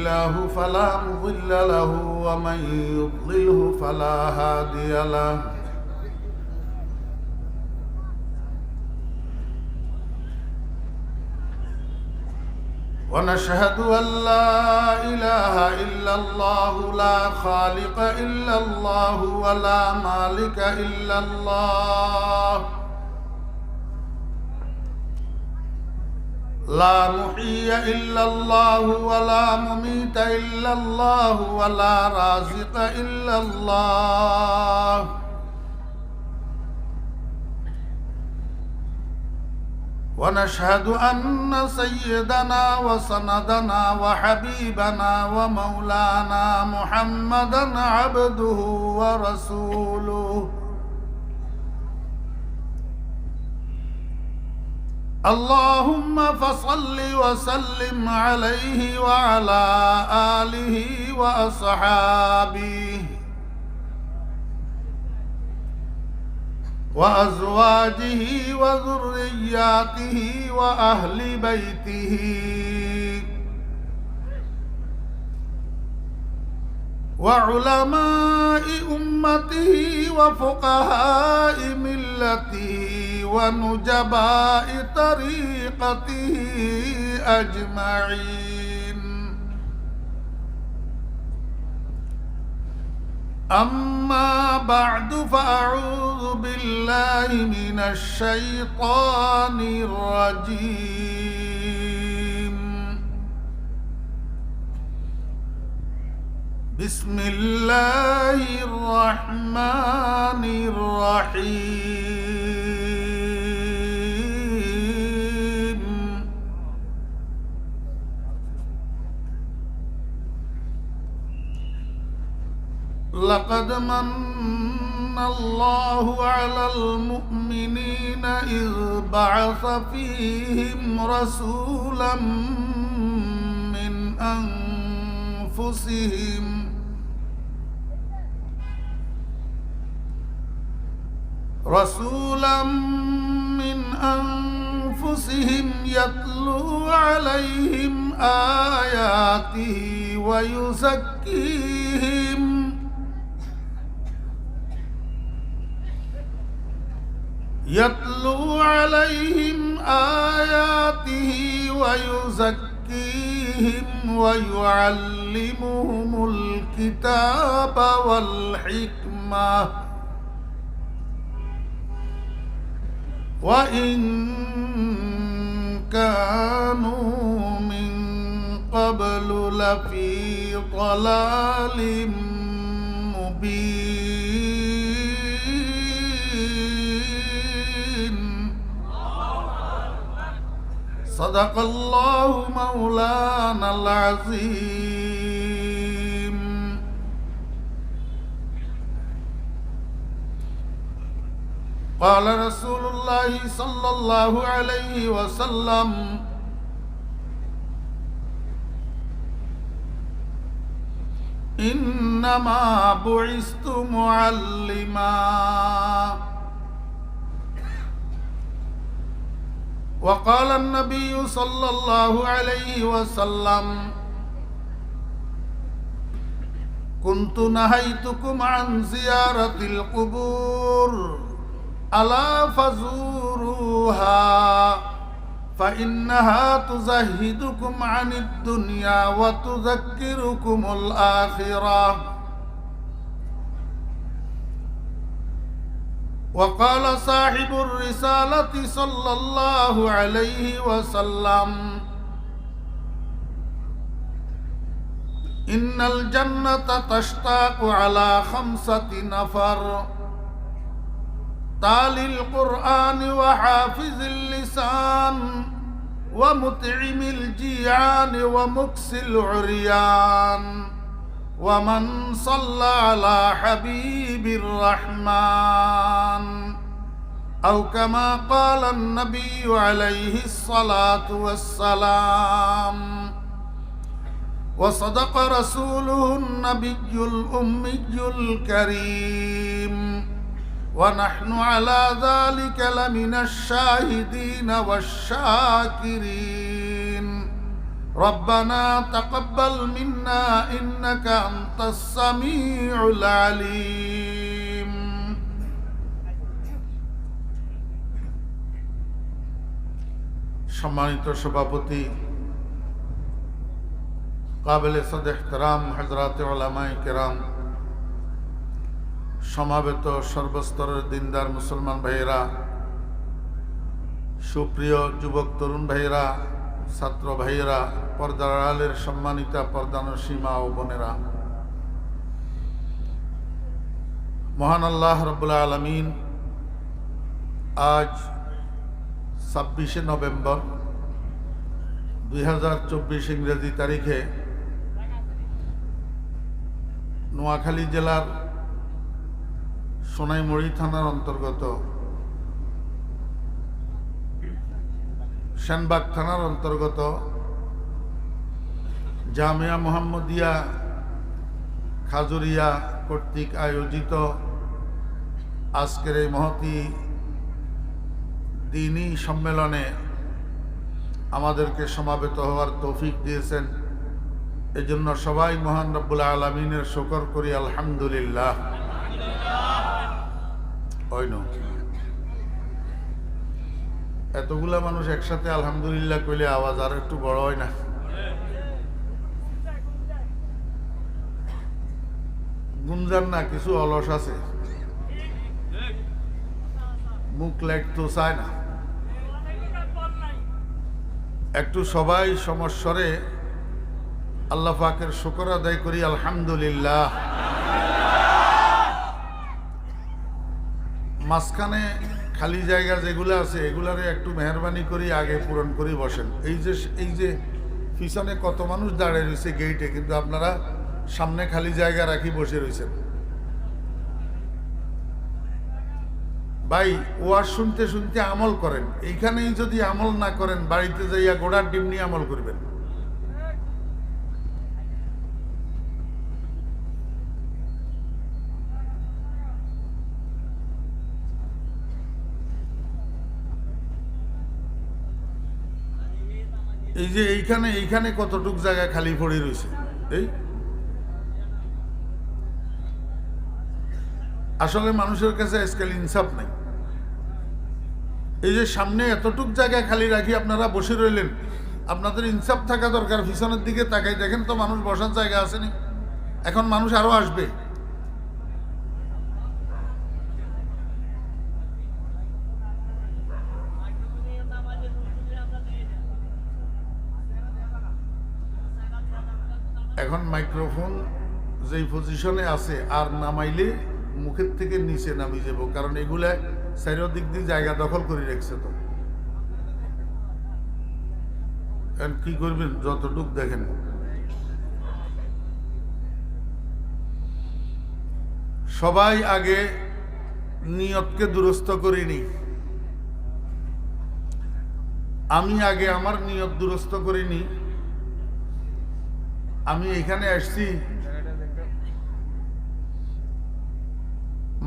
الله فلا مضل له ومن يضلله فلا هادي له ونشهد أن لا إله إلا الله لا خالق إلا الله ولا مالك إلا الله لا محيي إلا الله ولا مميت إلا الله ولا رازق إلا الله ونشهد أن سيدنا وسندنا وحبيبنا ومولانا محمدا عبده ورسوله اللهم فصل وسلم عليه وعلى آله وأصحابه وأزواجه وذرياته وأهل بيته وعلماء أمته وفقهاء ملته ونجباء طريقته أجمعين أما بعد فأعوذ بالله من الشيطان الرجيم بسم الله الرحمن الرحيم لقد من الله على المؤمنين إذ بعث فيهم رسولا من أنفسهم يتلو عليهم آياته ويزكيهم ويعلمهم الكتاب والحكمة وإن كانوا من قبل لفي ضلال مبين صدق الله مولانا العظيم قال رسول الله صلى الله عليه وسلم إنما بعثت معلما وقال النبي صلى الله عليه وسلم كنت نهيتكم عن زيارة القبور ألا فزوروها فإنها تزهدكم عن الدنيا وتذكركم الآخرة وقال صاحب الرسالة صلى الله عليه وسلم إن الجنة تشتاق على 5 نفر تالي القرآن وحافظ اللسان ومطعم الجيعان ومكس العريان ومن صلى على حبيب الرحمن أو كما قال النبي عليه الصلاة والسلام وصدق رسوله النبي الأمي الكريم ونحن على ذلك لمن الشاهدين والشاكرين ربنا تقبل منا إنك أنت السميع العليم সম্মানিত সভাপতি, কাবিল সদ ইহতরাম হযরত উলামায়ে কেরাম, সমাবেত সর্বস্তরের দিনদার মুসলমান ভাইয়েরা, সুপ্রিয় যুবক তরুণ ভাইয়েরা, ছাত্র ভাইয়েরা, পর্দার আড়ালের সম্মানিতা পর্দানসীমা ও বোনেরা, মহান আল্লাহ রাব্বুল আলামিন আজ 26শে নভেম্বর 2024 ইংরেজি তারিখে নোয়াখালী জেলার সোনাইমুড়ি থানার অন্তর্গত সেনবাগ থানার অন্তর্গত জামিয়া মুহাম্মদিয়া খাজুরিয়া কর্তৃক আয়োজিত আজকের এই মহতী দ্বীনি সম্মেলনে আমাদেরকে সমাবেত হওয়ার তৌফিক দিয়েছেন। এজন্য সবাই মহান রব্বুল আলামিনের শুকর করি, আলহামদুলিল্লাহ। এতগুলা মানুষ একসাথে আলহামদুলিল্লাহ কইলে আওয়াজ আর একটু বড় হয় না? গুঞ্জান না, কিছু অলস আছে, মুখ লাইট তো চায় না। একটু সবাই সমস্বরে আল্লাহ পাকের শুকর আদায় করি, আলহামদুলিল্লাহ। মাঝখানে খালি জায়গা যেগুলো আছে এগুলারে একটু মেহরবানি করি আগে পূরণ করি বসেন। এই যে পিছনে কত মানুষ দাঁড়িয়ে রয়েছে গেইটে, কিন্তু আপনারা সামনে খালি জায়গা রাখি বসে রয়েছেন। ভাই, ওয়াজ শুনতে শুনতে আমল করেন। এইখানেই যদি আমল না করেন, বাড়িতে যাইয়া গোড়ার ডিম নিয়ে আমল করবেন। এই যে এইখানে কতটুক জায়গা খালি পড়ে রয়েছে। এই আসলে মানুষের কাছে আজকাল ইনসাফ নাই। এই যে সামনে এতটুক জায়গা খালি রাখি আপনারা বসে রইলেন, আপনাদের ইনসাফ থাকা দরকার। পিছনের দিকে তাকাই দেখেন তো মানুষ বসার জায়গা আসেনি। এখন মানুষ আরো আসবে। এখন মাইক্রোফোন যেই পজিশনে আছে আর নামাইলে মুখের থেকে নিচে নামি যাব, কারণ এগুলা চারিদিক দিয়ে জায়গা দখল করে রাখছে। তো কি করবেন, যতটুক দেখেন। সবাই আগে নিয়তকে দুরস্ত করিনি। আমি আগে আমার নিয়ত দুরস্ত করিনি। আমি এখানে আসছি,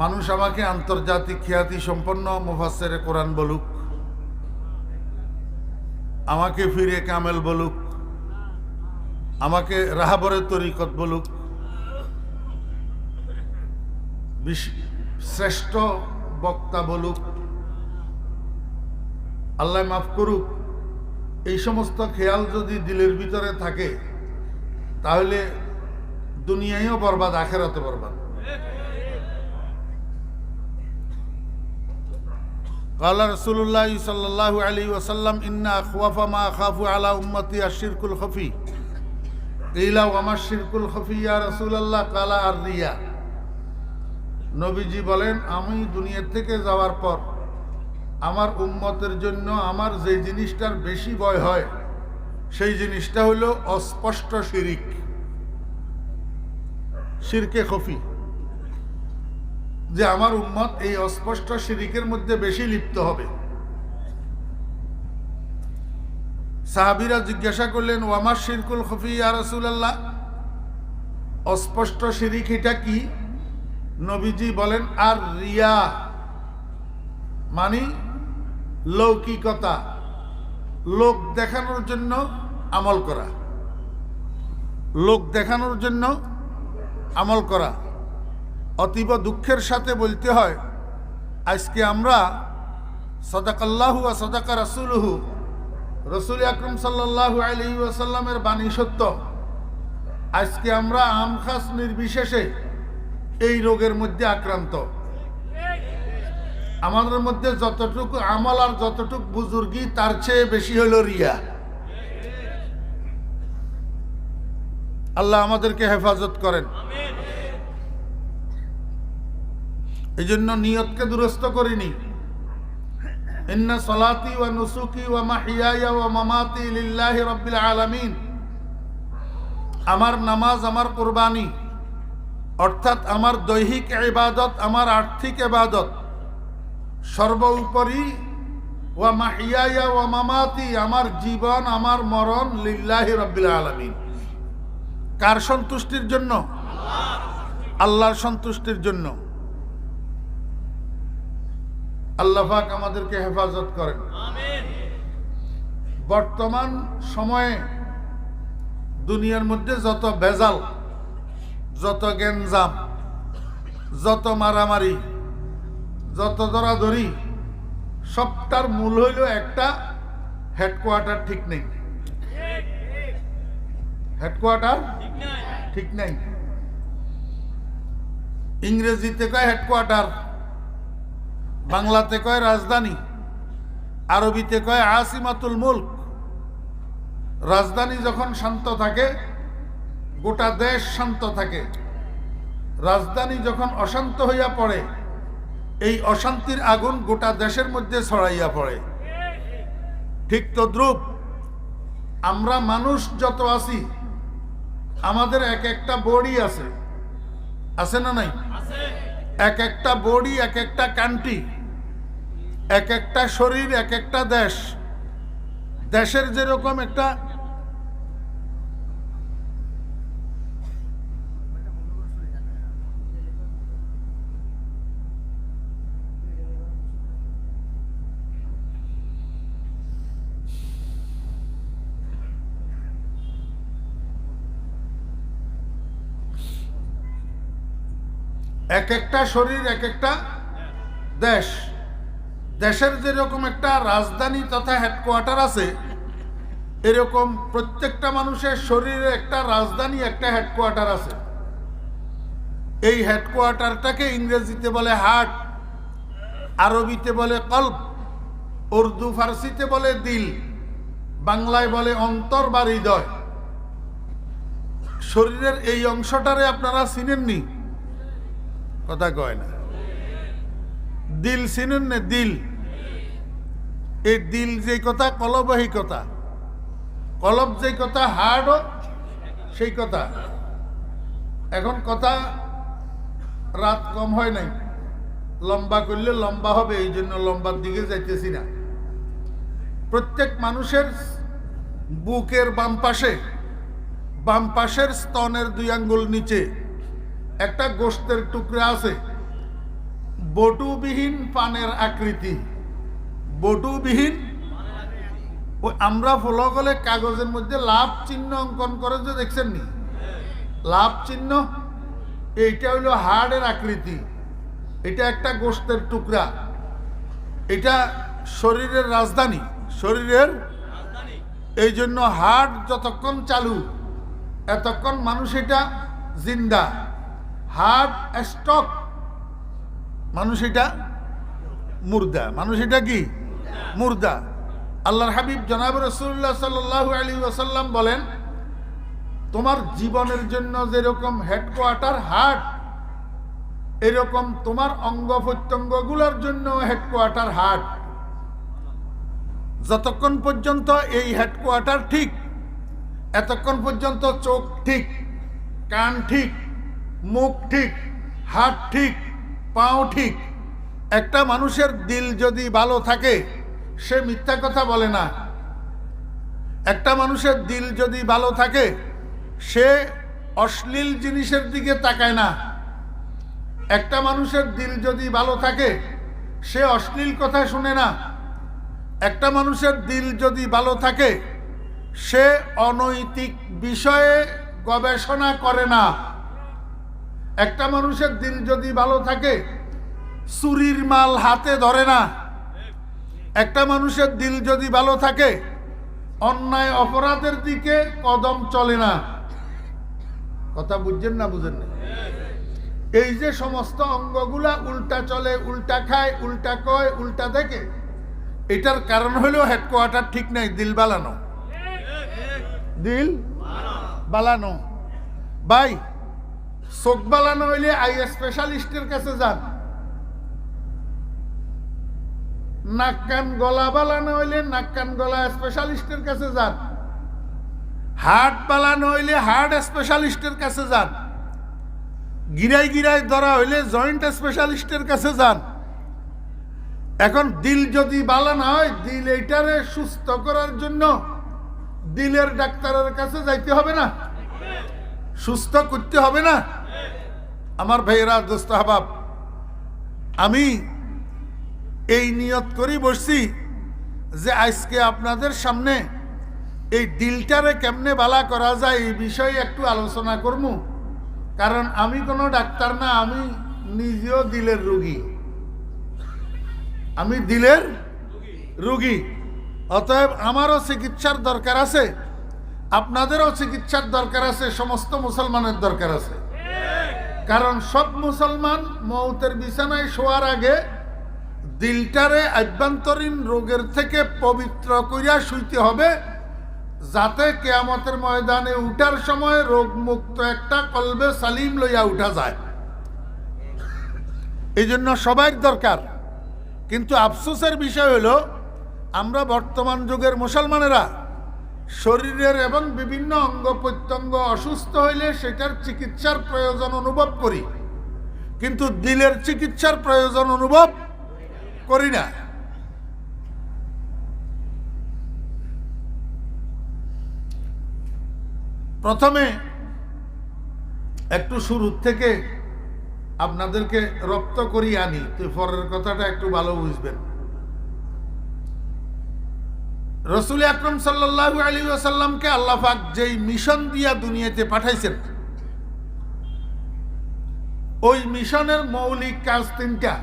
মানুষ আমাকে আন্তর্জাতিক খ্যাতি সম্পন্ন মুফাসসিরে কোরআন বলুক, আমাকে ফিরে কামেল বলুক, আমাকে রাহাবরের তরিকত বলুক, শ্রেষ্ঠ বক্তা বলুক, আল্লাহ মাফ করুক। এই সমস্ত খেয়াল যদি দিলের ভিতরে থাকে তাহলে দুনিয়ায়ও বরবাদ, আখিরাতেও বরবাদ। قال رسول الله صلى الله عليه وسلم إن أخوف ما أخاف على أمتي الشرك الخفي قيل وما الشرك الخفي يا رسول الله قال الرياء। নবীজি বলেন, আমি দুনিয়া থেকে যাওয়ার পর আমার উম্মতের জন্য আমার যে জিনিসটার বেশি ভয় হয় সেই জিনিসটা হলো অস্পষ্ট শিরিক, শিরকে খফি। যে আমার উম্মত এই অস্পষ্ট শিরিকের মধ্যে বেশি লিপ্ত হবে। সাহাবীরা জিজ্ঞাসা করলেন, ওয়ামার শিরকুল খফি ইয়া রাসূলুল্লাহ, অস্পষ্ট শিরিক এটা কি? নবীজি বলেন, আর রিয়া, মানে লৌকিকতা, লোক দেখানোর জন্য আমল করা, লোক দেখানোর জন্য আমল করা। অতীব দুঃখের সাথে বলতে হয়, আজকে আমরা সাদাকাল্লাহু ওয়া সাদাকা রাসূলুহু, রসুল আকরাম সাল্লাল্লাহু আলাইহি ওয়াসাল্লামের বাণী সত্য, আজকে আমরা আম খাস নির্বিশেষে এই রোগের মধ্যে আক্রান্ত। আমাদের মধ্যে যতটুকু আমল আর যতটুকু বুজুর্গি, তার চেয়ে বেশি হইল রিয়া। আল্লাহ আমাদেরকে হেফাজত করেন। এই জন্য নিয়তকে দুরস্ত করিনি। ইন্না সলাতি ওয়া নুসুকি ওয়া মাহিয়ায়া ওয়া মামাতি লিল্লাহি রাব্বিল আলামিন। আমার নামাজ, আমার কুরবানি, অর্থাৎ আমার দৈহিক ইবাদত, আমার আর্থিক ইবাদত, সর্বোপরি ওয়া মাহিয়ায়া ওয়া মামাতি, আমার জীবন, আমার মরণ লিল্লাহি রাব্বিল আলামিন। কার সন্তুষ্টির জন্য? আল্লাহর সন্তুষ্টির জন্য। আল্লাহ পাক আমাদেরকে হেফাজত করেন। বর্তমান সময়ে দুনিয়ার মধ্যে যত ভেজাল, যত গেঞ্জাম, যত মারামারি, যত দরাদরি, সবটার মূল হইল একটা, হেডকোয়ার্টার ঠিক নেই। হেডকোয়ার্টার ঠিক নেই। ইংরেজিতে কয় হেডকোয়ার্টার, বাংলাতে কয় রাজধানী, আরবিতে কয় আসিমাতুল মুলক। রাজধানী যখন শান্ত থাকে, গোটা দেশ শান্ত থাকে। রাজধানী যখন অশান্ত হইয়া পড়ে, এই অশান্তির আগুন গোটা দেশের মধ্যে ছড়াইয়া পড়ে। ঠিক তদ্রূপ আমরা মানুষ যত আছি, আমাদের এক একটা বডি আছে, আছে না নাই? এক একটা বডি, এক একটা কান্ট্রি, এক একটা শরীর, এক একটা দেশ। দেশের যেরকম একটা এক একটা শরীর, এক একটা দেশ। দেশের যেরকম একটা রাজধানী তথা হেডকোয়ার্টার আছে, এরকম প্রত্যেকটা মানুষের শরীরে একটা রাজধানী, একটা হেডকোয়ার্টার আছে। এই হেডকোয়ার্টারটাকে ইংরেজিতে বলে হার্ট, আরবিতে বলে কলব, উর্দু ফার্সিতে বলে দিল, বাংলায় বলে অন্তর বা হৃদয়। শরীরের এই অংশটারে আপনারা চিনেননি? কথা কয় না। দিল চিনেন না? দিল, এই দিল যে কথা, কলবই কথা। কলব যে কথা, হার্টও সেই কথা। এখন কথা রাত কম হয় নাই, লম্বা করলে লম্বা হবে, এই জন্য লম্বার দিকে যাইতেছি না। প্রত্যেক মানুষের বুকের বাম পাশের স্তনের 2 আঙ্গুল নিচে একটা গোশতের টুকরা আছে, বটুবিহীন পানের আকৃতি। বটুবিহীন, ওই আমরা ফলো করলে কাগজের মধ্যে লাভ চিহ্ন অঙ্কন করে, যে দেখছেন নি লাভ চিহ্ন, এইটা হইল হাড়ের আকৃতি। এটা একটা গোশতের টুকরা। এটা শরীরের রাজধানী, শরীরের। এই জন্য হার্ট যতক্ষণ চালু, এতক্ষণ মানুষ এটা জিন্দা। হার্ট স্টক, মানুষ এটা মুর্দা। মানুষ এটা কি? মুর্দা। আল্লাহর হাবিব জনাব রাসূলুল্লাহ সাল্লাল্লাহু আলাইহি ওয়াসাল্লাম বলেন, তোমার জীবনের জন্য যেরকম হেডকোয়ার্টার হার্ট, এরকম তোমার অঙ্গ প্রত্যঙ্গগুলোর জন্য হেডকোয়ার্টার হার্ট। যতক্ষণ পর্যন্ত এই হেডকোয়ার্টার ঠিক, এতক্ষণ পর্যন্ত চোখ ঠিক, কান ঠিক, মুখ ঠিক, হাত ঠিক, পাও ঠিক। একটা মানুষের দিল যদি ভালো থাকে, সে মিথ্যা কথা বলে না। একটা মানুষের দিল যদি ভালো থাকে, সে অশ্লীল জিনিসের দিকে তাকায় না। একটা মানুষের দিল যদি ভালো থাকে, সে অশ্লীল কথা শুনে না। একটা মানুষের দিল যদি ভালো থাকে, সে অনৈতিক বিষয়ে গবেষণা করে না। একটা মানুষের দিল যদি ভালো থাকে চুরির মাল হাতে ধরে না। একটা মানুষের দিল যদি ভালো থাকে অন্যায় অপরাধের দিকে কদম চলে না। কথা বুঝছেন না বুঝেন না? এই যে সমস্ত অঙ্গগুলা উল্টা চলে, উল্টা খায়, উল্টা কয়, উল্টা দেখে, এটার কারণ হলো হেডকোয়ার্টার ঠিক নাই, দিল বালানো। দিল বালানো। ভাই, চোখ বালানো হইলে আই স্পেশালিস্টের কাছে যান। নাক কান গলা বালানো হইলে নাক কান গলা স্পেশালিস্টের কাছে যান। হার্ট বালানো হইলে হার্ট স্পেশালিস্টের কাছে যান। গিরাই গিরাই ধরা হইলে জয়েন্ট স্পেশালিস্টের কাছে যান। এখন দিল যদি বালা না হয়, দিল এইটারে সুস্থ করার জন্য দিলের ডাক্তারের কাছে যাইতে হবে না? সুস্থ করতে হবে না? আমার ভাইয়েরা, দোস্ত আহবাব, আমি এই নিয়ত করি বসছি যে আজকে আপনাদের সামনে এই দিলটারে কেমনে বালা করা যায় এই বিষয়ে একটু আলোচনা করব। কারণ আমি কোনো ডাক্তার না, আমি নিজেও দিলের রোগী। আমি দিলের রোগী, অতএব আমারও চিকিৎসার দরকার আছে, আপনাদেরও চিকিৎসার দরকার আছে, সমস্ত মুসলমানের দরকার আছে। কারণ সব মুসলমান মৌতের বিছানায় শোয়ার আগে দিলটারে আভ্যন্তরীণ রোগের থেকে পবিত্র করিয়া শুইতে হবে, যাতে কিয়ামতের ময়দানে উঠার সময় রোগমুক্ত একটা কলবে সালিম লইয়া উঠা যায়। এই জন্য সবাই দরকার। কিন্তু আফসোসের বিষয় হলো আমরা বর্তমান যুগের মুসলমানেরা শরীরের এবং বিভিন্ন অঙ্গ প্রত্যঙ্গ অসুস্থ হইলে সেটার চিকিৎসার প্রয়োজন অনুভব করি, কিন্তু দিলের চিকিৎসার প্রয়োজন অনুভব করি না। প্রথমে একটু শুরু থেকে আপনাদেরকে রপ্ত করি আনি, তো পরের কথাটা একটু ভালো বুঝবেন। রসুল আকরাম সাল্লাল্লাহু আলাইহি ওয়াসাল্লামকে আল্লাহ পাক যেই মিশন দিয়া দুনিয়াতে পাঠাইছেন, ওই মিশনের মৌলিক কাজ তিনটা।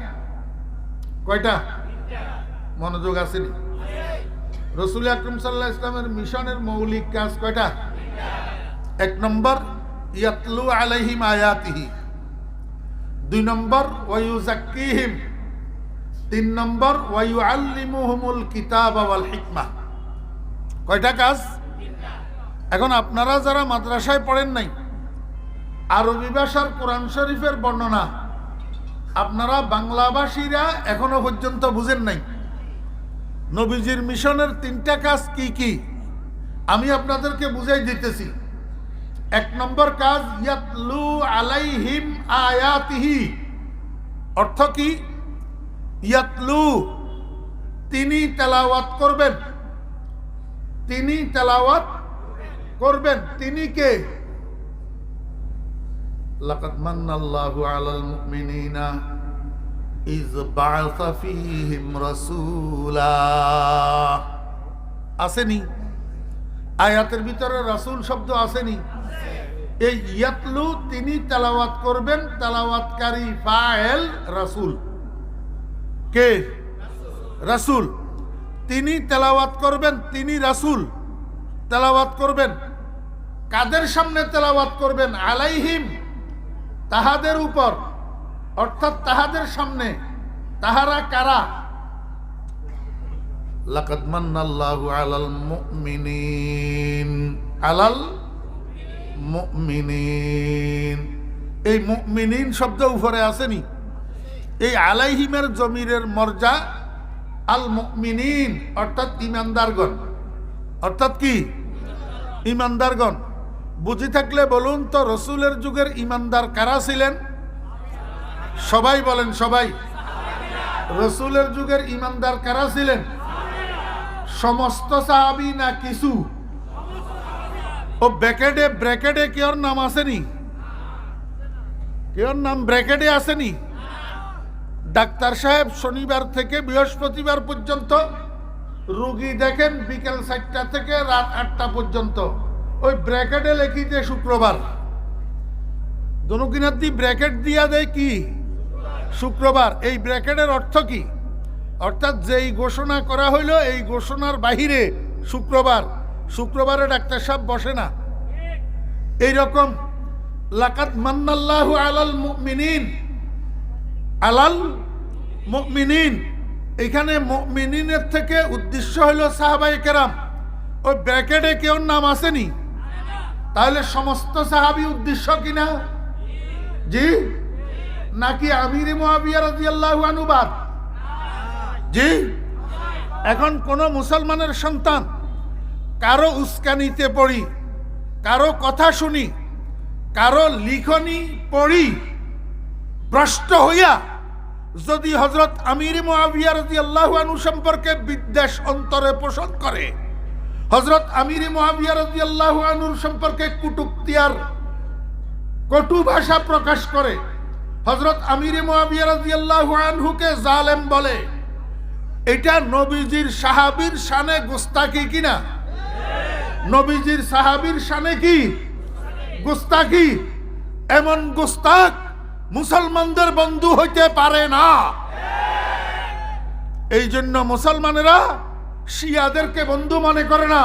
কয়টা? মনোযোগ আসেনি? রসুল আকরাম সাল্লাল্লাহু আলাইহি ওয়াসাল্লামের মিশনের মৌলিক কাজ কয়টা? এক নম্বর, ইয়াতলু আলাইহিম আয়াতিহি। দুই নম্বর, ওয়ায়ুযাক্কিহিম। তিন নম্বর, ওয়ায়ুআল্লিমুহুমুল কিতাবা ওয়াল হিকমা। কয়টা কাজ? এখন আপনারা যারা মাদ্রাসায় পড়েন নাই, আরবি ভাষার কোরআন শরীফের বর্ণনা আপনারা বাংলাভাষীরা এখনো পর্যন্ত বুঝেন নাই। নবীজির মিশনের তিনটা কাজ কি কি আমি আপনাদেরকে বুঝাই দিতেছি। এক নম্বর কাজ, ইয়াতলু আলাইহিম আয়াতিহি। অর্থ কি? ইয়াতলু, তিনি তেলাওয়াত করবেন। তিনি তেলাওয়াত করবেন। তিনি কে? লাকাদ মান্নাল্লাহু আলাল মুমিনিনা ইয বা'আসা ফীহিম রাসূলা। আসেনি? আয়াতের ভিতরে রাসূল শব্দ আসেনি? এই ইয়াতলু, তিনি তেলাওয়াত করবেন, তেলাওয়াতকারী ফাইল রাসূল। কে? রাসূল। তিনি তেলাওয়াত করবেন, তিনি রাসূল তেলাওয়াত করবেন। কাদের সামনে তেলাওয়াত করবেন? আলাইহিম, তাহাদের উপর, অর্থাৎ তাহাদের সামনে। তাহারা কারা? লাকাদ মান্নাল্লাহু আলাল মুমিনিন, আলাল মুমিনিন। এই মুমিনিন শব্দ উপরে আসেনি। এই আলাইহিমের জমিরের মর্যা আল মুমিনিন, অর্থাৎ ইমানদারগণ। অর্থাৎ কি? ইমানদারগণ। বুঝি থাকলে বলুন তো, রসুলের যুগের ইমানদার কারা ছিলেন? সবাই বলেন, সবাই। রসুলের যুগের ইমানদার কারা ছিলেন? সমস্ত সাহাবী না কিছু? ও ব্র্যাকেটে ব্র্যাকেটে কেউর নাম আসেনি? কেউর নাম ব্র্যাকেটে আসেনি? ডাক্তার সাহেব শনিবার থেকে বৃহস্পতিবার পর্যন্ত রুগী দেখেন বিকেল 4টা থেকে রাত 8টা পর্যন্ত, ওই ব্র্যাকেটে লেখি যে শুক্রবার, দনুকিনার দি ব্র্যাকেট দিয়া দেয় কি শুক্রবার। এই ব্র্যাকেটের অর্থ কি? অর্থাৎ যেই ঘোষণা করা হইল এই ঘোষণার বাহিরে শুক্রবারে ডাক্তার সাহেব বসে না। এইরকম লাকাদ মান্নাল্লাহু আলাল মুমিনিন, এখানে মুমিনিনের থেকে উদ্দেশ্য হইল সাহাবায়ে কেরাম। ওই ব্র্যাকেটে কেউ নাম আসেনি, তাহলে সমস্ত সাহাবী উদ্দেশ্য কিনা? জি, নাকি আমির মুআবিয়া রাদিয়াল্লাহু আনহু বাদ? জি। এখন কোন মুসলমানের সন্তান কারো উস্কানিতে পড়ি, কারো কথা শুনি, কারো লিখনি পড়ি ভ্রষ্ট হইয়া যদি হযরত আমির মুআবিয়া রাদিয়াল্লাহু আনহু সম্পর্কে বিদ্বেষ অন্তরে পোষণ করে, হযরত আমির মুআবিয়া রাদিয়াল্লাহু আনহুর সম্পর্কে কটূক্তি আর কটু ভাষা প্রকাশ করে, হযরত আমির মুআবিয়া রাদিয়াল্লাহু আনহুকে জালেম বলে, এটা নবীজির সাহাবীর শানে গুস্তাখি কিনা? নবীজির সাহাবীর শানে কি গুস্তাখি? এমন গুস্তাখ মুসলমানদের বন্ধু হইতে পারে না। এই জন্য মুসলমানেরা শিয়াদেরকে বন্ধু মনে করে না,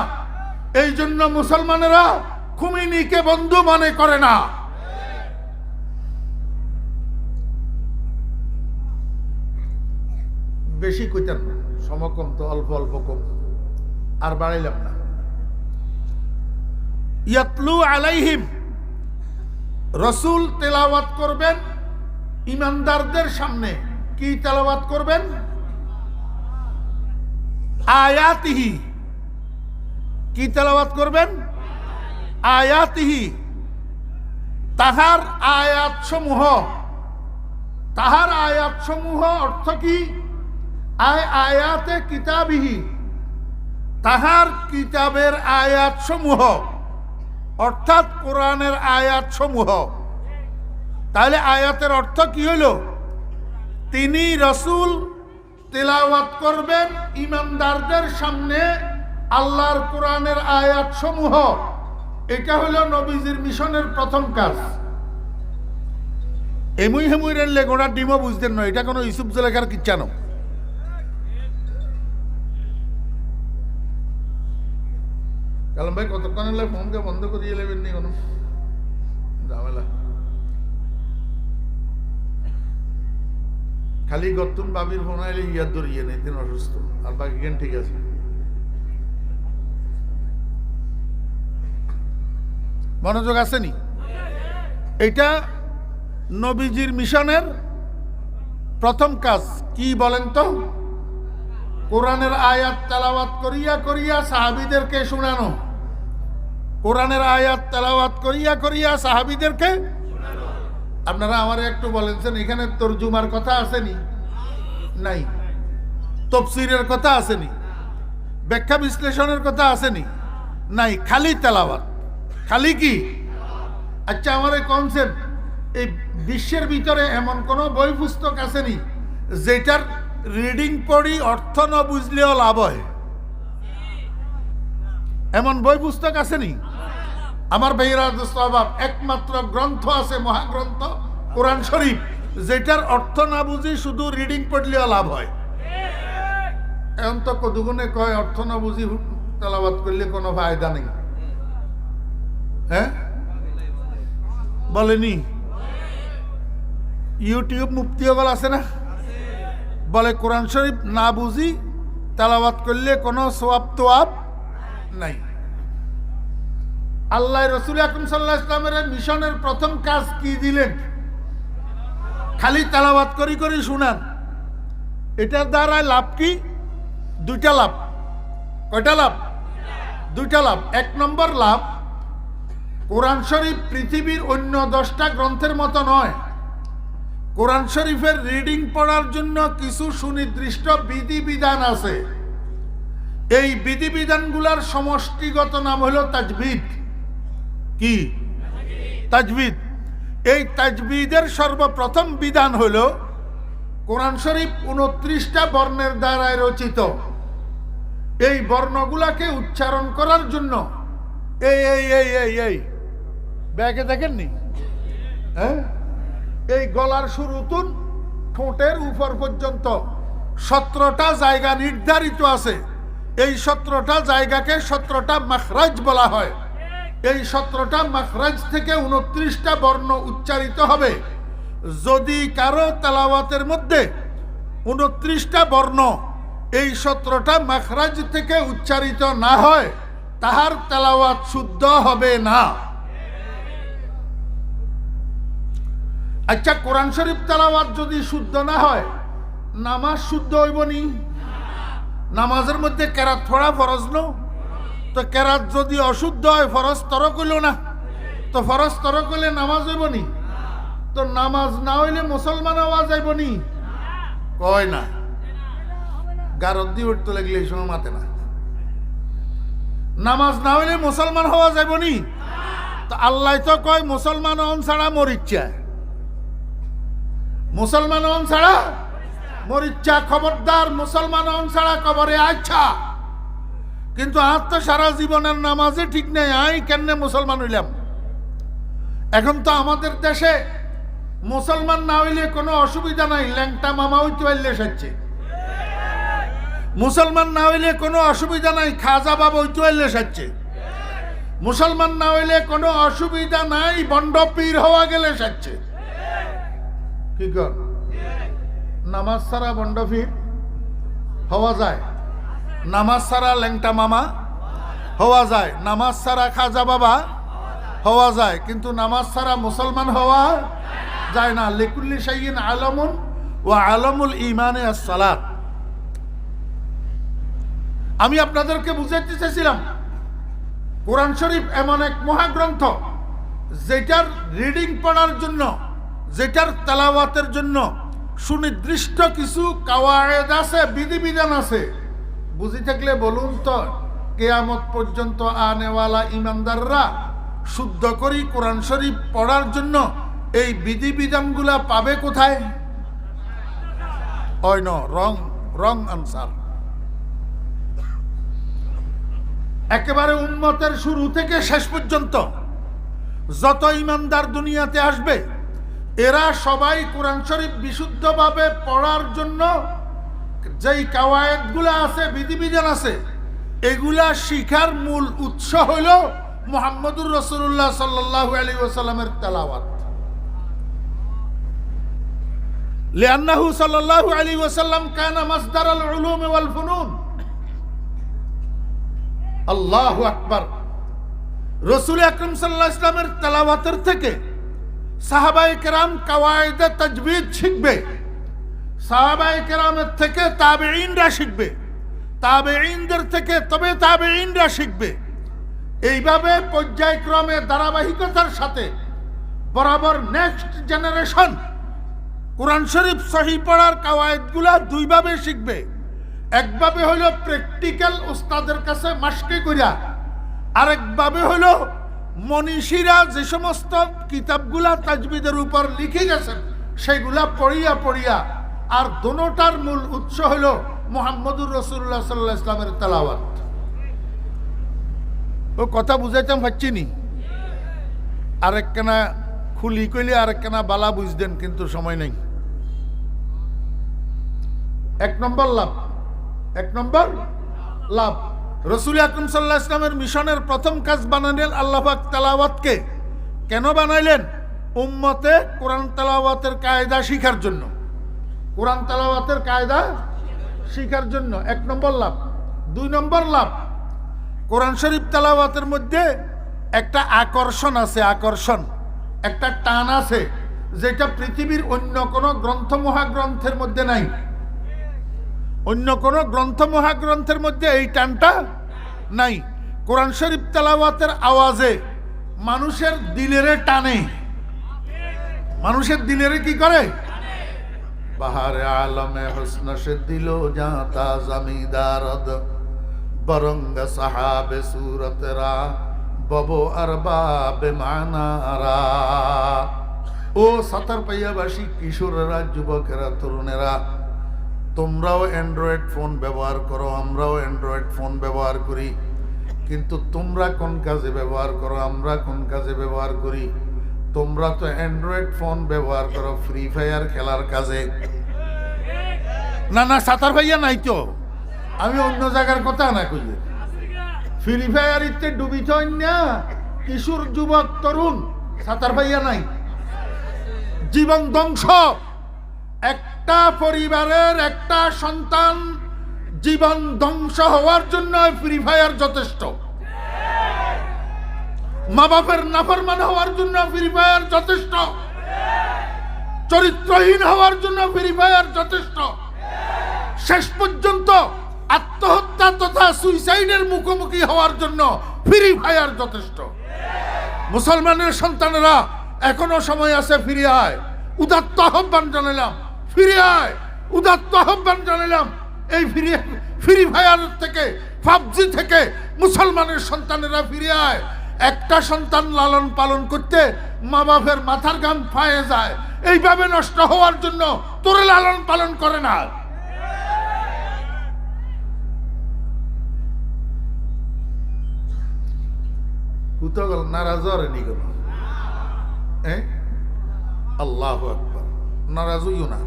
এই জন্য মুসলমানেরা খুমিনিকে বন্ধু মনে করে না। বেশি কইতেন না, সমকম তো অল্প অল্প কম, আর বাড়াইলাম না। ইয়াতলু আলাইহিম, রসুল তেলাওয়াত করবেন ইমানদারদের সামনে। কি তেলাওয়াত করবেন? আয়াতিহি। কি তেলাওয়াত করবেন? আয়াতিহি, তাহার আয়াত সমূহ। তাহার আয়াত সমূহ অর্থ কি? আয়াতে কিতাবিহি, তাহার কিতাবের আয়াত সমূহ, অর্থাৎ কোরআনের আয়াত সমূহ। তাহলে আয়াতের অর্থ কি হইল? তিনি রসুল তেলাওয়াত করবেন ইমানদারদের সামনে আল্লাহর কোরআনের আয়াত সমূহ। এটা হলো নবীজির মিশনের প্রথম কাজ। এমুই হেমুই রেনলে গোড়া ডিমও বুঝতেন না, এটা কোনো ইউসুফ জলেখার কিচ্ছানো। কালাম ভাই কতক্ষণ হলে ফোনকে বন্ধ করিয়ে নেবেন নি কোনো ঝামেলা? খালি গতুন বাবির ফোন আইলে ইয়াদ ধরিয়ে নেই, তিনি অসুস্থ, আর বাকি জ্ঞান ঠিক আছে। মনোযোগ আসেনি? এটা নবীজির মিশনের প্রথম কাজ। কি বলেন তো? কোরআনের আয়াত তেলাওয়াত করিয়া করিয়া সাহাবীদেরকে শোনানো। কোরআনের আয়াত তেলাওয়াত করিয়া করিয়া সাহাবীদেরকে। আপনারা আমারে একটু বলেনছেন, এখানে তরজুমার কথা আসেনি? নাই। তাফসীরের কথা আসেনি? ব্যাখ্যা বিশ্লেষণের কথা আসেনি? নাই। খালি তেলাওয়াত। খালি কি? আচ্ছা, আমারে কনসেপ্ট, এই বিশ্বের ভিতরে এমন কোন বই পুস্তক আসেনি যেটার রিডিং পড়ি অর্থ না বুঝলেও লাভ হয়? এমন বই পুস্তক আসেনি? আমার ভাইয়েরা দোস্তাবাব, একমাত্র গ্রন্থ আছে, মহাগ্রন্থ কোরআন শরীফ, যেটার অর্থ না বুঝি শুধু রিডিং পড়লেও লাভ হয়। এখন তো কতগুণে কয় অর্থ না বুঝি তেলাওয়াত করলে কোনো ফায়দা নেই। হ্যাঁ বলেনি? ইউটিউব মুফতি হল আছে না, বলে কোরআন শরীফ না বুঝি তেলাওয়াত করলে কোনো সওয়াব তোয়াব নাই। আল্লাহ রসুল আকরাম সাল্লাল্লাহু আলাইহি ওয়াসাল্লামের মিশনের প্রথম কাজ কি দিলেন? খালি তেলাওয়াত করি করি শুনান। এটার দ্বারা লাভ কি? দুইটা লাভ। কয়টা লাভ? দুইটা লাভ। এক নম্বর লাভ, কোরআন শরীফ পৃথিবীর অন্য 10টা গ্রন্থের মতো নয়। কোরআন শরীফের রিডিং পড়ার জন্য কিছু সুনির্দিষ্ট বিধিবিধান আছে। এই বিধিবিধানগুলোর সমষ্টিগত নাম হলো তাজবিদ। কি? তাজবিদ। এই তাজবিদের সর্বপ্রথম বিধান হলো কোরআন শরীফ 29টা বর্ণের দ্বারা রচিত। এই বর্ণগুলাকে উচ্চারণ করার জন্য এই এই এই এই এই ব্যাগে দেখেননি, হ্যাঁ, এই গলার শুরুতুন ঠোঁটের উপর পর্যন্ত 17টা জায়গা নির্ধারিত আছে। এই 17টা জায়গাকে 17টা মাখরাজ বলা হয়। এই 17টা মাখরাজ থেকে 29টা বর্ণ উচ্চারিত হবে। যদি কারো তেলাওয়াতের মধ্যে 29টা বর্ণ এই 17টা মাখরাজ থেকে উচ্চারিত না হয়, তাহার তেলাওয়াত শুদ্ধ হবে না। আচ্ছা, কোরআন শরীফ তেলাওয়াত যদি শুদ্ধ না হয়, নামাজ শুদ্ধ হইব নি? নামাজের মধ্যে কেরাত পড়া ফরজ ন? তো কেরাত যদি অশুদ্ধ হয়, ফরজ তরক হইল না? তো ফরজ তরক হইলে নামাজ হইব নি? তো নামাজ না হইলে মুসলমান হওয়া যাইব নি? কয় না, গারদ দিয়ে উঠতে লাগলে এই সময় মাতে না। নামাজ না হইলে মুসলমান হওয়া যাইব নি? তো আল্লাহ তো কয় মুসলমান হন ছাড়া মরিচ্ছা, মুসলমান হন ছাড়া মরিচ্ছা, খবরদার মুসলমান হন ছাড়া কবরে আচ্ছা। কিন্তু আর তো সারা জীবনের নামাজে ঠিক নেই, আই কেন মুসলমান হইলাম? এখন তো আমাদের দেশে মুসলমান না হইলে কোনো অসুবিধা নাই, ল্যাংটা মামা হইতে পারলে সাজছে। মুসলমান না হইলে কোনো অসুবিধা নাই, খাজা বাবা হইতে পারলে সাজছে। মুসলমান না হইলে কোনো অসুবিধা নাই, বন্ড পীর হওয়া গেলে সাজছে। কি কর, নামাজ ছাড়া বন্ড পীর হওয়া যায়, নামাজ ছাড়া ল্যাংটা মামা হওয়া যায়, নামাজ ছাড়া খাজা বাবা হওয়া যায়, কিন্তু নামাজ ছাড়া মুসলমান হওয়া যায় না। লিকুল্লি শাইইন আলামুন ওয়া আলামুল ঈমানে আস-সালাত। আমি আপনাদেরকে বুঝাইতে চাইছিলাম, কোরআন শরীফ এমন এক মহাগ্রন্থ যেটার রিডিং পড়ার জন্য, যেটার তেলাওয়াতের জন্য সুনির্দিষ্ট কিছু কাওয়ায়েদ আছে, বিধিবিধান আছে। বুঝি থাকলে বলুন তো, কিয়ামত পর্যন্ত আনেওয়ালা ইমানদাররা শুদ্ধ করি কোরআন শরীফ পড়ার জন্য এই বিধিবিধানগুলা পাবে কোথায়? ওই ন, রং আনসার। একেবারে উম্মতের শুরু থেকে শেষ পর্যন্ত যত ইমানদার দুনিয়াতে আসবে, এরা সবাই কোরআন শরীফ বিশুদ্ধভাবে পড়ার জন্য যেই কাওয়ায়েদগুলা আছে, বিধিবিধান আছে, এগুলা শিখার মূল উৎস হইল মুহাম্মদুর রাসূলুল্লাহ সাল্লাল্লাহু আলাইহি ওয়াসাল্লামের তেলাওয়াত। লিআন্নাহু সাল্লাল্লাহু আলাইহি ওয়াসাল্লাম কানা মাসদারাল উলুম ওয়াল ফুনুন। আল্লাহু আকবার। রাসূল আকরাম সাল্লাল্লাহু আলাইহি ওয়াসাল্লামের তেলাওয়াতের থেকে সাহাবায়ে কেরাম কাওয়ায়েদে তাজবিদ শিখবে, সাহাবায়ে কেরামের থেকে তাবেঈনরা শিখবে, তাবেঈনদের থেকে তবে তাবেঈনরা শিখবে। এইভাবে পর্যায়ক্রমে ধারাবাহিকতার সাথে বরাবর নেক্সট জেনারেশন কোরআন শরীফ সহি পড়ার কাওয়ায়েদগুলা দুইভাবে শিখবে। একভাবে হলো প্র্যাকটিক্যাল উস্তাদের কাছে মাস্কে করিয়া, আরেকভাবে হলো মনীষীরা যে সমস্ত কিতাবগুলা তাজবিদের উপর লিখে গেছেন সেগুলা পড়িয়া পড়িয়া। আর দোনোটার মূল উৎস হলো মুহাম্মদুর রাসূলুল্লাহ সাল্লাল্লাহু আলাইহি ওয়াসাল্লামের তেলাওয়াত। ও কথা বুঝাইতাম পাচ্ছিনি, আরেকখানা খুলি কইলে আরেকখানা বালা বুঝদেন, কিন্তু সময় নেই। এক নম্বর লাভ রাসূল আকরাম সাল্লাল্লাহু আলাইহি ওয়াসাল্লামের মিশনের প্রথম কাজ বানালেন আল্লাহ পাক তেলাওয়াতকে। কেন বানাইলেন? উম্মতে কোরআন তেলাওয়াতের কায়দা শিখার জন্য, কোরআন তেলাওয়াতের কায়দা শিখার জন্য। এক নম্বর লাভ। দুই নম্বর লাভ, কোরআন শরীফ তেলাওয়াতের মধ্যে একটা আকর্ষণ আছে, আকর্ষণ, একটা টান আছে, যেটা পৃথিবীর অন্য কোনো গ্রন্থ মহাগ্রন্থের মধ্যে নাই। অন্য কোনো গ্রন্থ মহাগ্রন্থের মধ্যে এই টানটা নাই। কোরআন শরীফ তেলাওয়াতের আওয়াজে মানুষের দিলেরে টানে, মানুষের দিলেরে কি করে? বাহারে আলমে হুসন সে দিলো জাতা জমিদারদ বরঙ্গ সাহাবে সুরতরা ববো আরবাবে মানারা। ও ৭০ পাইয়াবাসী কিশোরেরা, যুবকেরা, তরুণেরা, তোমরাও অ্যান্ড্রয়েড ফোন ব্যবহার করো, আমরাও অ্যান্ড্রয়েড ফোন ব্যবহার করি, কিন্তু তোমরা কোন কাজে ব্যবহার করো, আমরা কোন কাজে ব্যবহার করি? তোমরা তো অ্যান্ড্রয়েড ফোন ব্যবহার করো ফ্রি ফায়ার খেলার কাজে। না না, সাতার ভাইয়া নাই তো, আমি অন্য জায়গার কথা না কই। ফ্রি ফায়ার ইতে ডুবিত না কিশোর যুবক তরুণ, সাতার ভাইয়া নাই। জীবন ধ্বংস। একটা পরিবারের একটা সন্তান জীবন ধ্বংস হওয়ার জন্য ফ্রি ফায়ার যথেষ্ট। মা বাপের নাফরমান হওয়ার জন্য ফ্রি ফায়ার যথেষ্ট। চরিত্রহীন হওয়ার জন্য ফ্রি ফায়ার যথেষ্ট। শেষ পর্যন্ত আত্মহত্যা তথা সুইসাইডের মুখোমুখি হওয়ার জন্য ফ্রি ফায়ার যথেষ্ট। মুসলমানের সন্তানেরা এখনো সময় আছে, ফিরে আয়। উদাত্ত আহ্বান জানালাম, ফিরে আয়। উদাত্ত আহ্বান জানালাম, এই ফ্রি ফায়ার থেকে, পাবজি থেকে মুসলমানের সন্তানেরা ফিরে আয়। একটা সন্তান লালন পালন করতে মা বাপের মাথার ঘাম পায়ে যায়, এইভাবে নষ্ট হওয়ার জন্য তোরে লালন পালন করে না। কুতগল নারাজ হয়নি কেন? আল্লাহু আকবার। নারাজ হইও না।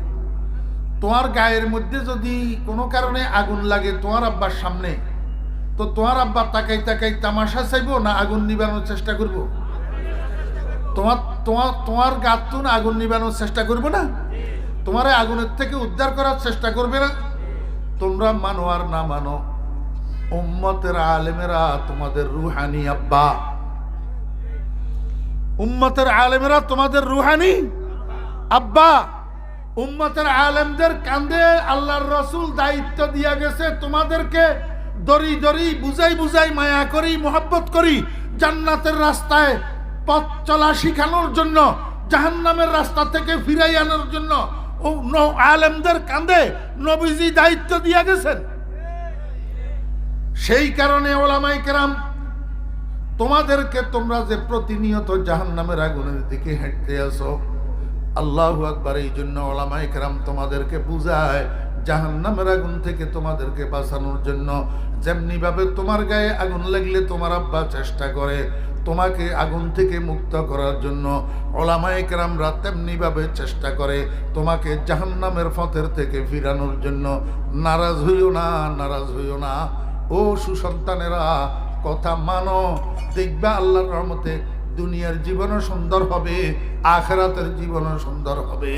তোমার গায়ের মধ্যে যদি কোনো কারণে আগুন লাগে তোমার আব্বার সামনে, তো তোমার আব্বা তাকাই তাকাই তামাশা চাইবো না আগুন নিবানোর চেষ্টা করব? তোমার তোমার তোমার গাতুন আগুন নিবানোর চেষ্টা করবো না? তোমার আগুনের থেকে উদ্ধার করার চেষ্টা করবে না? তোমরা মানো আর না মানো, উম্মতের আলেমেরা তোমাদের রুহানি আব্বা। উম্মতের আলেমেরা তোমাদের রুহানি আব্বা। উম্মতের আলেমদের কাঁধে আল্লাহর রসুল দায়িত্ব দিয়া গেছে তোমাদেরকে দড়ি দড়ি বুঝাই বুঝাই মায়া করি মোহাব্বত করি জান্নাতের রাস্তায় পথ চলা শিখানোর জন্য, জাহান্নামের রাস্তা থেকে ফিরাই আনার জন্য আলেমদের কাঁধে নবীজি দায়িত্ব দিয়া গেছেন। সেই কারণে ওলামায়ে কেরাম তোমাদেরকে, তোমরা যে প্রতিনিয়ত জাহান্নামের আগুনের দিকে হেঁটতে আসো, আল্লাহু আকবার, এই জন্য ওলামায়ে কেরাম তোমাদেরকে বুঝায় জাহান্নামের আগুন থেকে তোমাদেরকে বাঁচানোর জন্য। যেমনি ভাবে তোমার গায়ে আগুন লাগলে তোমার আব্বা চেষ্টা করে তোমাকে আগুন থেকে মুক্ত করার জন্য, ওলামায়ে কেরামরা তেমনি ভাবে চেষ্টা করে তোমাকে জাহান্নামের পথের থেকে ফিরানোর জন্য। নারাজ হইও না, নারাজ হইও না। ও সুসন্তানেরা, কথা মানো, দেখবা আল্লাহর রহমতে দুনিয়ার জীবনও সুন্দর হবে, আখিরাতের জীবনও সুন্দর হবে।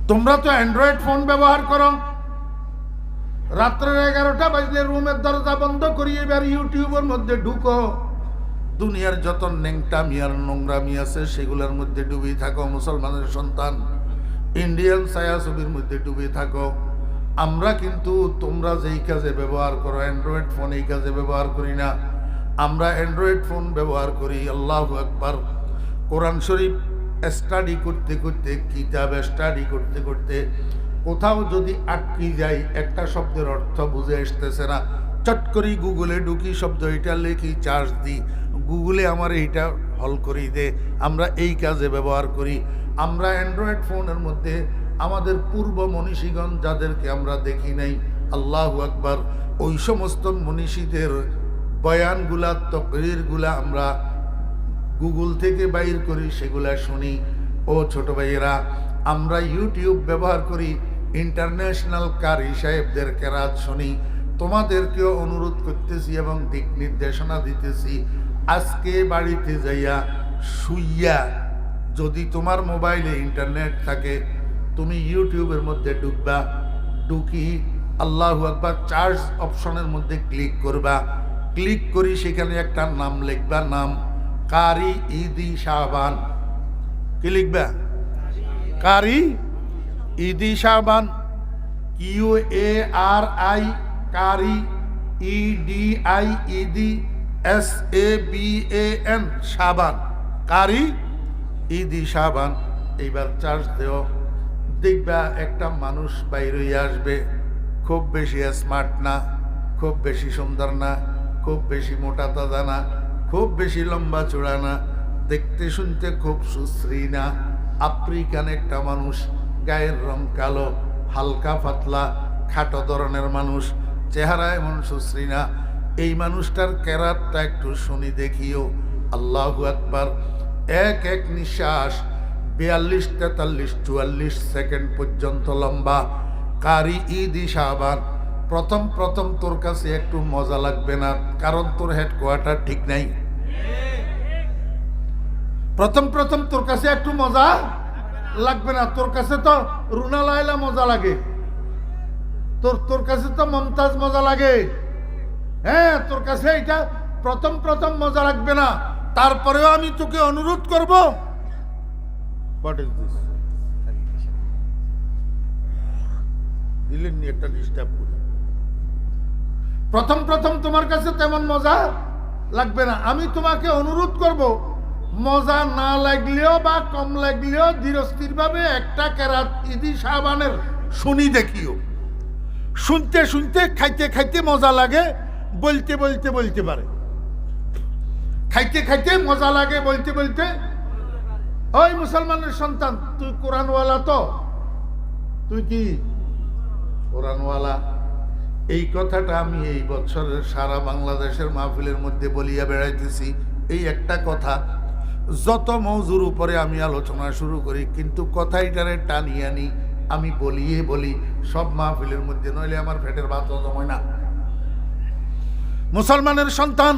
তোমরা তো অ্যান্ড্রয়েড ফোন ব্যবহার করো, রাত্রের 11টা বাজলে রুমের দরজা বন্ধ করিয়ে এবার ইউটিউবের মধ্যে ঢুকো, দুনিয়ার যত নেংটামি আর নোংরামি আছে সেগুলোর মধ্যে ডুবে থাকো। মুসলমানের সন্তান ইন্ডিয়ান ছায়াছবির মধ্যে ডুবে থাকো। আমরা কিন্তু তোমরা যেই কাজে ব্যবহার করো অ্যান্ড্রয়েড ফোন, এই কাজে ব্যবহার করি না। আমরা অ্যান্ড্রয়েড ফোন ব্যবহার করি আল্লাহু আকবার কোরআন শরীফ স্টাডি করতে করতে, কিতাব স্টাডি করতে করতে কোথাও যদি আটকে যাই, একটা শব্দের অর্থ বুঝে আসতেছে না, চট করি গুগলে ঢুকি, শব্দ এটা লিখি, চার্জ দিই, গুগলে আমার এইটা হল করি দে। আমরা এই কাজে ব্যবহার করি। আমরা অ্যান্ড্রয়েড ফোনের মধ্যে আমাদের পূর্ব মনীষীগণ যাদেরকে আমরা দেখি নাই, আল্লাহু আকবার, ওই সমস্ত মনীষীদের বয়ানগুলা, তকরিরগুলা আমরা গুগল থেকে বাইর করি, সেগুলা শুনি। ও ছোট ভাইয়েরা, আমরা ইউটিউব ব্যবহার করি, ইন্টারন্যাশনাল কারি সাহেবদের কেরাত শুনি। তোমাদেরকেও অনুরোধ করতেছি এবং দিক নির্দেশনা দিতেছি, আজকে বাড়িতে যাইয়া শুইয়া যদি তোমার মোবাইলে ইন্টারনেট থাকে, তুমি ইউটিউবের মধ্যে ঢুকবা, ঢুকি আল্লাহু আকবার চার্জ অপশনের মধ্যে ক্লিক করবা, ক্লিক করি সেখানে একটা নাম লিখবা, নাম কারি ঈদি শাবান। কি লিখবা? কারি ঈদি শাবান, QARI, কারি EDI, ঈদি SABAN, শাবান, কারি ঈদি শাবান। এইবার চার্জ দেও, দেখবা একটা মানুষ বাইরে আসবে, খুব বেশি স্মার্ট না, খুব বেশি সুন্দর না, খুব বেশি মোটা তাজা না, খুব বেশি লম্বা চূড়া না, দেখতে শুনতে খুব সুশ্রী না, আফ্রিকান একটা মানুষ গায়ের রং কালো, হালকা পাতলা, খাটো ধরনের মানুষ, চেহারা এমন সুশ্রী না। এই মানুষটার কেরাতটা একটু শুনি দেখিও। আল্লাহু আকবার। এক এক নিঃশ্বাস 42, 43, 44 সেকেন্ড পর্যন্ত লম্বা। কারি ঈদ শাবান। প্রথম প্রথম তোর কাছে একটু মজা লাগবে না, কারণ তোর হেডকোয়ার্টার ঠিক নাই। প্রথম প্রথম তোর কাছে একটু মজা লাগবে না। তোর কাছে তো রুনা লায়লা মজা লাগে, তোর কাছে তো মমতাজ মজা লাগে। হ্যাঁ, তোর কাছে এটা প্রথম প্রথম মজা লাগবে না। তারপরেও আমি তোকে অনুরোধ করব, হোয়াট ইজ দিস দিলেন নি একটা ডিস্টার্ব করে। প্রথম প্রথম তোমার কাছে তেমন মজা লাগবে না। আমি তোমাকে অনুরোধ করব, মজা না লাগলেও বা কম লাগলেও ধীরস্থির ভাবে একটা কেরাত ঈদি শাবানের শুনি দেখিও। শুনতে শুনতে, খাইতে খাইতে মজা লাগে, বলতে বলতে বলতে পারে। খাইতে খাইতে মজা লাগে, বলতে বলতে। ওই মুসলমানের সন্তান, তুই কোরআনওয়ালা তো? তুই কি কোরআনওয়ালা? এই কথাটা আমি এই বছরের সারা বাংলাদেশের মাহফিলের মধ্যে বলিয়া বেড়াইতেছি। এই একটা কথা, যত মৌজুর উপরে আমি আলোচনা শুরু করি, কিন্তু কথাইটারে টানিয়ে আনি, আমি বলিয়ে বলি সব মাহফিলের মধ্যে, নইলে আমার পেটের ভাত জমায় না। মুসলমানের সন্তান,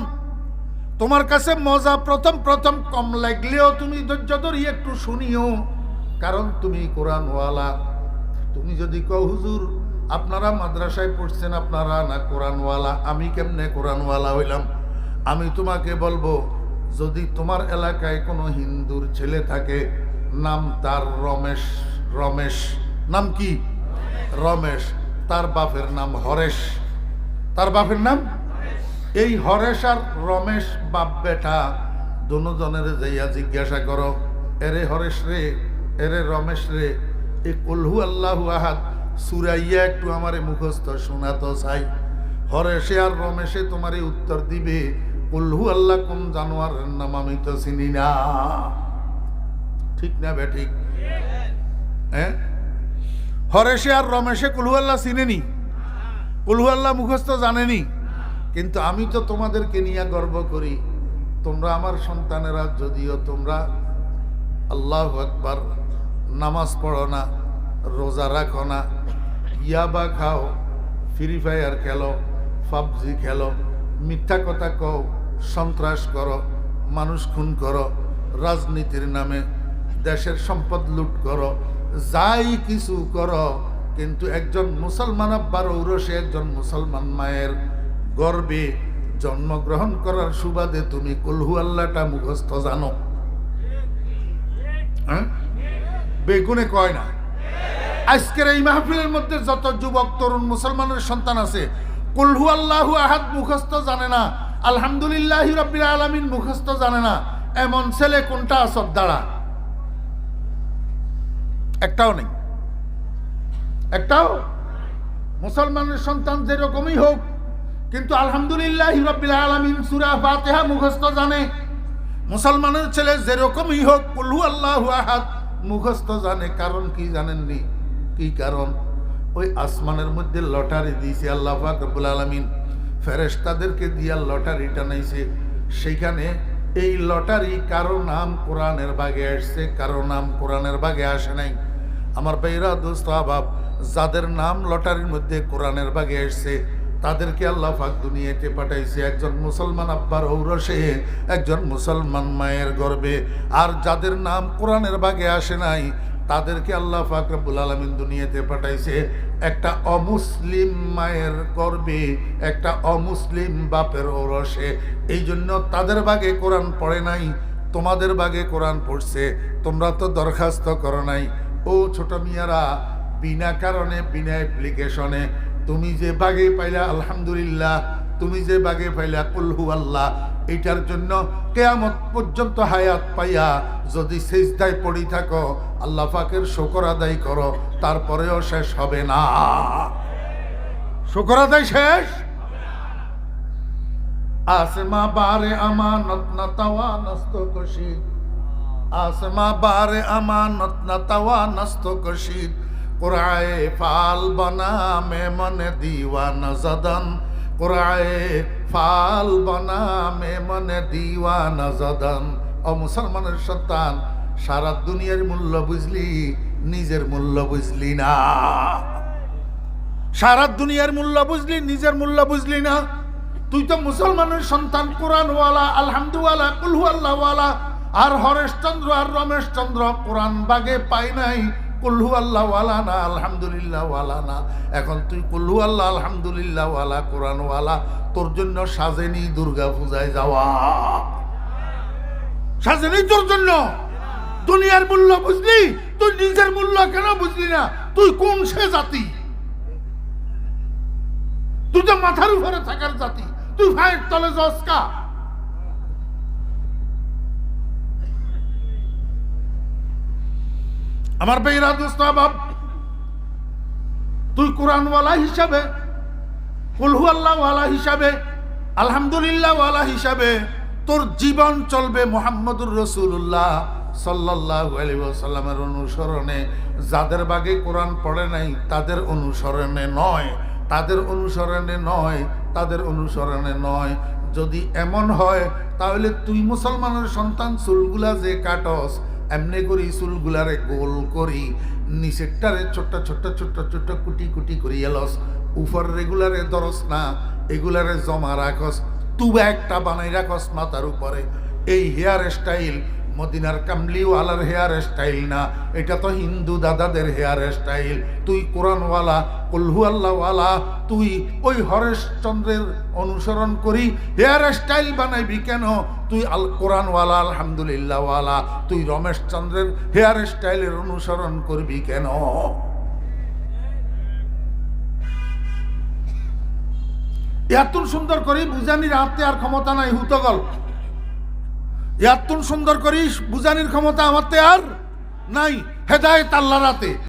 তোমার কাছে মজা প্রথম প্রথম কম লাগলেও তুমি ধৈর্য ধরি একটু শুনিও, কারণ তুমি কোরআনওয়ালা। তুমি যদি কও হুজুর আপনারা মাদ্রাসায় পড়ছেন, আপনারা না কোরআনওয়ালা, আমি কেমনে কোরআনওয়ালা হইলাম? আমি তোমাকে বলবো, যদি তোমার এলাকায় কোনো হিন্দুর ছেলে থাকে, নাম তার রমেশ, রমেশ নাম কি? রমেশ। তার বাপের নাম হরেশ। তার বাপের নাম এই হরেশ আর রমেশ, বাপ বেটা দুজনের যাইয়া জিজ্ঞাসা করো, এরে হরেশ রে, এরে রমেশ রে, এ কুলহু আল্লাহু আহাদ সুরাইয়া একটু আমারে মুখস্থ শোনাতো চাই। হরেশে আর রমেশে তোমারে উত্তর দিবে, কুলহু আল্লাহ কোন জানোয়ারের নাম আমি তো চিনি না। ঠিক না বে ঠিক? হ্যাঁ, হরেশে আর রমেশে কুলহু আল্লাহ চিনেনি, কুলহু আল্লাহ মুখস্থ জানেনি। কিন্তু আমি তো তোমাদেরকে নিয়ে গর্ব করি, তোমরা আমার সন্তানেরা, যদিও তোমরা আল্লাহু আকবার নামাজ পড়ো না, রোজা রাখো না, ইয়াবা খাও, ফ্রি ফায়ার খেলো, পাবজি খেলো, মিথ্যা কথা কও, সন্ত্রাস করো, মানুষ খুন করো, রাজনীতির নামে দেশের সম্পদ লুট করো, যাই কিছু করো, কিন্তু একজন মুসলমান আব্বার ঔরসে, একজন মুসলমান মায়ের গর্বে জন্মগ্রহণ করার সুবাদে তুমি কুলহু আল্লাহটা মুখস্থ জানো। হ্যাঁ, বেগুনে কয় না। আজকের এই মাহফিলের মধ্যে যত যুবক তরুণ মুসলমানের সন্তান আছে, কুলহু আল্লাহু আহাদ মুখস্থ জানে না, আলহামদুলিল্লাহি রাব্বিল আলামিন মুখস্থ জানে না, এমন ছেলে কোনটা আসব? দাঁড়া, একটাও নেই, একটাও। মুসলমানের সন্তান যেরকমই হোক, কিন্তু আলহামদুলিল্লাহি রাব্বিল আলামিন সূরা ফাতিহা মুখস্থ জানে। মুসলমানের ছেলে যেরকমই হোক, কুলহু আল্লাহু আহাদ মুখস্থ জানে। কারণ কি জানেননি? কি কারণ? ওই আসমানের মধ্যে লটারি দিয়েছে আল্লাহ পাক রব্বুল আলামিন, ফেরেশতাদেরকে দিয়া লটারি টানাইছে। সেইখানে এই লটারি কারো নাম কোরআনের ভাগে আসছে, কারো নাম কোরআনের ভাগে আসে নাই। আমার ভাইরা, দোস্ত আহবাব, যাদের নাম লটারির মধ্যে কোরআনের ভাগে আসছে, তাদেরকে আল্লাহ পাক দুনিয়াতে পাঠাইছে একজন মুসলমান আব্বার ঔরসে, একজন মুসলমান মায়ের গর্বে। আর যাদের নাম কোরআনের ভাগে আসে নাই, তাদেরকে আল্লাহ পাক রব্বুল আলামিন দুনিয়াতে পাঠাইছে একটা অমুসলিম মায়ের গর্বে, একটা অমুসলিম বাপের ঔরসে। এই জন্য তাদের ভাগে কোরআন পড়ে নাই, তোমাদের ভাগে কোরআন পড়ছে। তোমরা তো দরখাস্ত করো নাই। ও ছোট মিয়ারা, বিনা কারণে, বিনা অ্যাপ্লিকেশনে তুমি যে বাগে পাইলা আলহামদুলিল্লাহ, তুমি যে বাগে পাইলা কুলহু আল্লাহ, এইটার জন্য কিয়ামত পর্যন্ত হায়াত পাইয়া যদি সিজদায় পড়ি থাকো, আল্লাহ পাকের শুকর আদায় করো, তারপরেও শেষ হবে না। শুকর আদায় শেষ আসে মা বারে আমানত না তাওয়া নস্ত কষি आसमा बारे अमानत न तवा नस्तो कशीद कुराए फाल बना में मन दीवाना जदन कुराए फाल बना में मन दीवाना जदन ও মুসলমানের সন্তান সারা দুনিয়ার মূল্য বুঝলি নিজের মূল্য বুঝলি না সারা দুনিয়ার মূল্য বুঝলি নিজের মূল্য বুঝলি না তুই তো মুসলমানের সন্তান কোরআনওয়ালা আলহামদুলিল্লাহ কুল হুয়াল্লাহওয়ালা আর হরেশচন্দ্র আর রমেশচন্দ্র কোরআন বাগে পাই নাই কুল হুয়াল্লাহওয়ালা না আলহামদুলিল্লাহওয়ালা না এখন তুই কুল হুয়াল্লাহ আলহামদুলিল্লাহওয়ালা কোরআনওয়ালা তোর জন্য সাজেনি দুর্গা পূজায় যাওয়া সাজেনি তোর জন্য দুনিয়ার মূল্য বুঝলি তুই নিজের মূল্য কেন বুঝলি না তুই কোন সে জাতি তুই তো মাথার উপরে থাকার জাতি তুই ভাইয়ের তলে জসকা আমার বেইরা দোস্ত বাপ তুই কোরআনওয়ালা হিসাবে কুল হুয়াল্লাহওয়ালা হিসাবে আলহামদুলিল্লাহওয়ালা হিসাবে তোর জীবন চলবে মুহাম্মদুর রাসূলুল্লাহ সাল্লাল্লাহু আলাইহি ওয়াসাল্লামের অনুসরণে যাদের বাগে কোরআন পড়ে নাই তাদের অনুসরণে নয় তাদের অনুসরণে নয় তাদের অনুসরণে নয় যদি এমন হয় তাহলে তুই মুসলমানের সন্তান চুলগুলা যে কাটস এমনি করি চুলগুলারে গোল করি নিচেরটারে ছোট্ট ছোট্ট ছোট্ট ছোট্ট কুটি কুটি করি এলস উপর রেগুলারে দরস না এগুলারে জমা রাখস তুবা একটা বানাই রাখস মাথার উপরে এই হেয়ার স্টাইল মদিনার কামলিওয়ালার হেয়ার স্টাইল না এটা তো হিন্দু দাদাদের হেয়ার স্টাইল তুই কোরআনওয়ালা কুল হুয়াল্লাহওয়ালা তুই ওই হরেশচন্দ্রের অনুসরণ করি হেয়ার স্টাইল বানাইবি কেন তুই আল কোরআনওয়ালা আলহামদুলিল্লাহওয়ালা তুই রমেশচন্দ্রের হেয়ার স্টাইলের অনুসরণ করবি কেন এত সুন্দর করি বুঝানির হাতে আর ক্ষমতা নাই হুতগল এত সুন্দর করিস বুঝানির ক্ষমতা আমাতে আর নাই হেদায়েত আল্লাহর হাতে